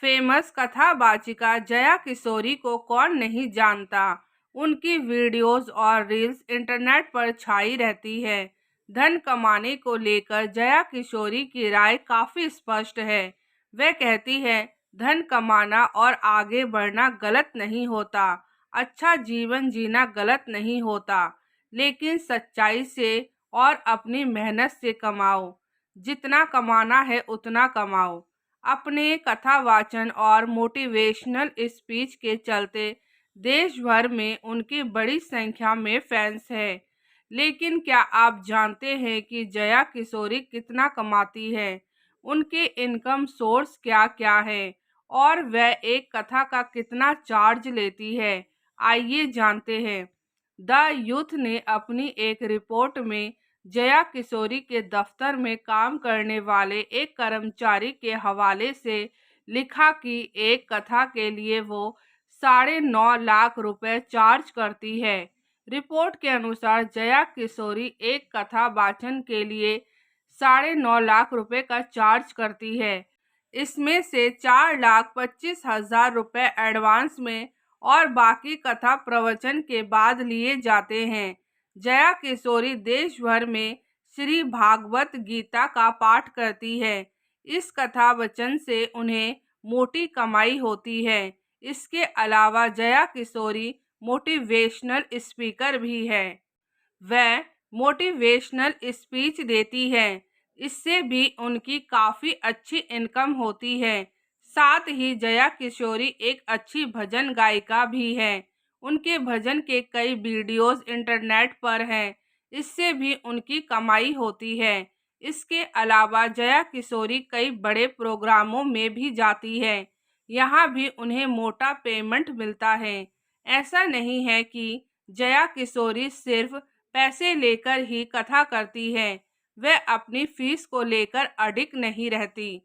Famous कथावाचिका Jaya Kishori को कौन नहीं जानता। उनकी वीडियोस और रील्स इंटरनेट पर छाई रहती है। धन कमाने को लेकर जया किशोरी की राय काफी स्पष्ट है। वह कहती है, धन कमाना और आगे बढ़ना गलत नहीं होता, अच्छा जीवन जीना गलत नहीं होता, लेकिन सच्चाई से और अपनी मेहनत से कमाओ। जितना कमाना है उतना कमाओ। अपने कथावाचन और मोटिवेशनल स्पीच के चलते देश भर में उनकी बड़ी संख्या में फैंस हैं। लेकिन क्या आप जानते हैं कि जया किशोरी कितना कमाती है? उनके इनकम सोर्स क्या क्या है और वह एक कथा का कितना चार्ज लेती है? आइए जानते हैं। द यूथ ने अपनी एक रिपोर्ट में जया किशोरी के दफ्तर में काम करने वाले एक कर्मचारी के हवाले से लिखा कि एक कथा के लिए वो 9.5 लाख रुपए चार्ज करती है। रिपोर्ट के अनुसार जया किशोरी एक कथा वाचन के लिए 9.5 लाख रुपए का चार्ज करती है। इसमें से 4,25,000 रुपए एडवांस में और बाकी कथा प्रवचन के बाद लिए जाते हैं। जया किशोरी देश भर में श्री भागवत गीता का पाठ करती है। इस कथा वचन से उन्हें मोटी कमाई होती है। इसके अलावा जया किशोरी मोटिवेशनल स्पीकर भी है। वह मोटिवेशनल स्पीच देती है। इससे भी उनकी काफ़ी अच्छी इनकम होती है। साथ ही जया किशोरी एक अच्छी भजन गायिका भी है। उनके भजन के कई वीडियोस इंटरनेट पर हैं। इससे भी उनकी कमाई होती है। इसके अलावा जया किशोरी कई बड़े प्रोग्रामों में भी जाती है। यहाँ भी उन्हें मोटा पेमेंट मिलता है। ऐसा नहीं है कि जया किशोरी सिर्फ पैसे लेकर ही कथा करती है। वह अपनी फीस को लेकर अडिग नहीं रहती।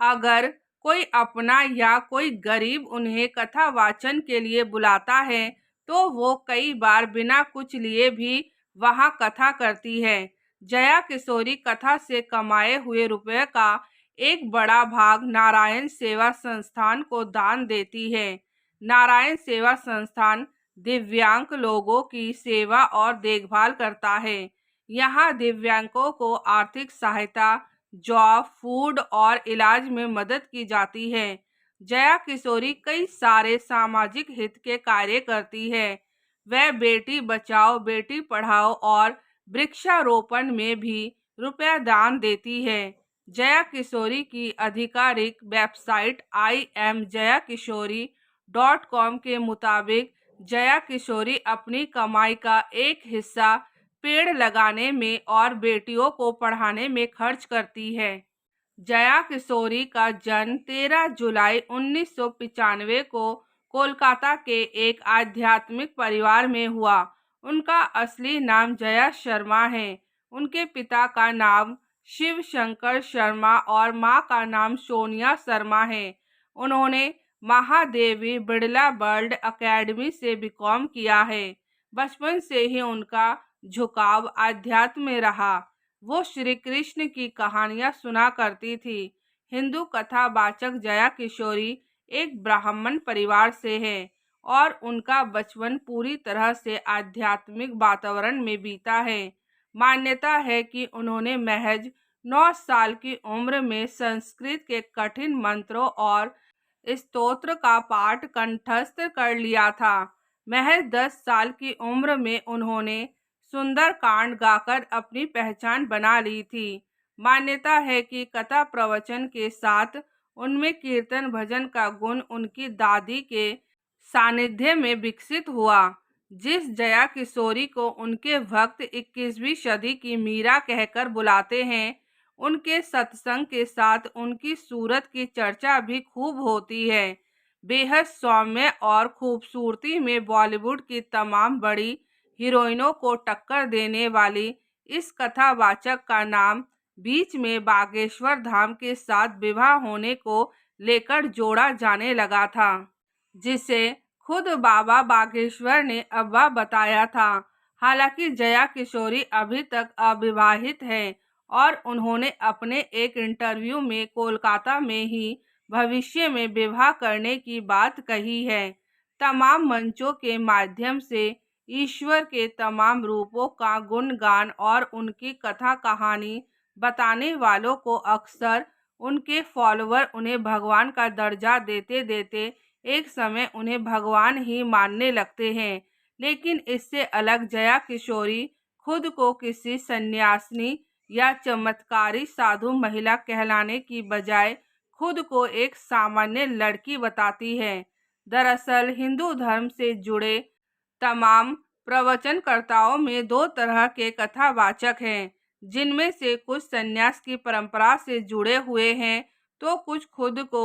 अगर कोई अपना या कोई गरीब उन्हें कथा वाचन के लिए बुलाता है तो वो कई बार बिना कुछ लिए भी वहाँ कथा करती है। जया किशोरी कथा से कमाए हुए रुपए का एक बड़ा भाग नारायण सेवा संस्थान को दान देती है। नारायण सेवा संस्थान दिव्यांग लोगों की सेवा और देखभाल करता है। यहाँ दिव्यांगों को आर्थिक सहायता, जॉब, फूड और इलाज में मदद की जाती है। जया किशोरी कई सारे सामाजिक हित के कार्य करती है। वह बेटी बचाओ बेटी पढ़ाओ और वृक्षारोपण में भी रुपया दान देती है। जया किशोरी की आधिकारिक वेबसाइट IamJayaKishori.com के मुताबिक जया किशोरी अपनी कमाई का एक हिस्सा पेड़ लगाने में और बेटियों को पढ़ाने में खर्च करती है। जया किशोरी का जन्म 13 जुलाई 1995 को कोलकाता के एक आध्यात्मिक परिवार में हुआ। उनका असली नाम जया शर्मा है। उनके पिता का नाम शिव शंकर शर्मा और मां का नाम सोनिया शर्मा है। उन्होंने महादेवी बिड़ला वर्ल्ड एकेडमी से बीकॉम किया है। बचपन से ही उनका झुकाव आध्यात्म में रहा। वो श्री कृष्ण की कहानियां सुना करती थी। हिंदू कथावाचक जया किशोरी एक ब्राह्मण परिवार से है और उनका बचपन पूरी तरह से आध्यात्मिक वातावरण में बीता है। मान्यता है कि उन्होंने महज 9 साल की उम्र में संस्कृत के कठिन मंत्रों और स्तोत्र का पाठ कंठस्थ कर लिया था। महज 10 साल की उम्र में उन्होंने सुंदरकांड गाकर अपनी पहचान बना ली थी। मान्यता है कि कथा प्रवचन के साथ उनमें कीर्तन भजन का गुण उनकी दादी के सानिध्य में विकसित हुआ। जिस जया किशोरी को उनके भक्त 21वीं सदी की मीरा कहकर बुलाते हैं, उनके सत्संग के साथ उनकी सूरत की चर्चा भी खूब होती है। बेहद सौम्य और खूबसूरती में बॉलीवुड की तमाम बड़ी हीरोइनों को टक्कर देने वाली इस कथावाचक का नाम बीच में बागेश्वर धाम के साथ विवाह होने को लेकर जोड़ा जाने लगा था, जिसे खुद बाबा बागेश्वर ने अब्बा बताया था। हालांकि जया किशोरी अभी तक अविवाहित है और उन्होंने अपने एक इंटरव्यू में कोलकाता में ही भविष्य में विवाह करने की बात कही है। तमाम मंचों के माध्यम से ईश्वर के तमाम रूपों का गुणगान और उनकी कथा कहानी बताने वालों को अक्सर उनके फॉलोअर उन्हें भगवान का दर्जा देते देते एक समय उन्हें भगवान ही मानने लगते हैं। लेकिन इससे अलग जया किशोरी खुद को किसी सन्यासिनी या चमत्कारी साधु महिला कहलाने की बजाय खुद को एक सामान्य लड़की बताती है। दरअसल हिंदू धर्म से जुड़े तमाम प्रवचनकर्ताओं में दो तरह के कथावाचक हैं, जिनमें से कुछ संन्यास की परंपरा से जुड़े हुए हैं तो कुछ खुद को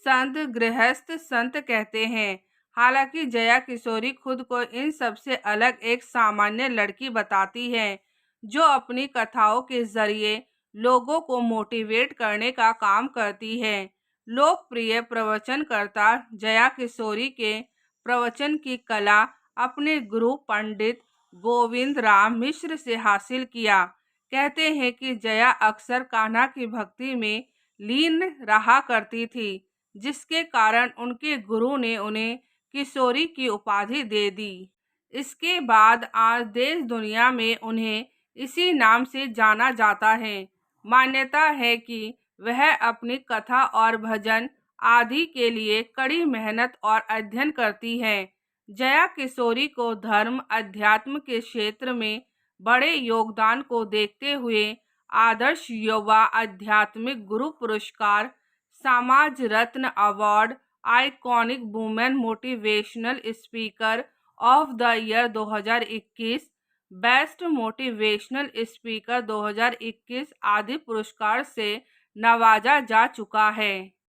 संत गृहस्थ संत कहते हैं। हालांकि जया किशोरी खुद को इन सब से अलग एक सामान्य लड़की बताती है, जो अपनी कथाओं के जरिए लोगों को मोटिवेट करने का काम करती है। लोकप्रिय प्रवचनकर्ता जया किशोरी के प्रवचन की कला अपने गुरु पंडित गोविंद राम मिश्र से हासिल किया। कहते हैं कि जया अक्सर कान्हा की भक्ति में लीन रहा करती थी, जिसके कारण उनके गुरु ने उन्हें किशोरी की उपाधि दे दी। इसके बाद आज देश दुनिया में उन्हें इसी नाम से जाना जाता है। मान्यता है कि वह अपनी कथा और भजन आदि के लिए कड़ी मेहनत और अध्ययन करती हैं। जया किशोरी को धर्म अध्यात्म के क्षेत्र में बड़े योगदान को देखते हुए आदर्श युवा आध्यात्मिक गुरु पुरस्कार, समाज रत्न award, iconic women motivational speaker of the year 2021, best motivational speaker 2021 आदि पुरस्कार से नवाजा जा चुका है।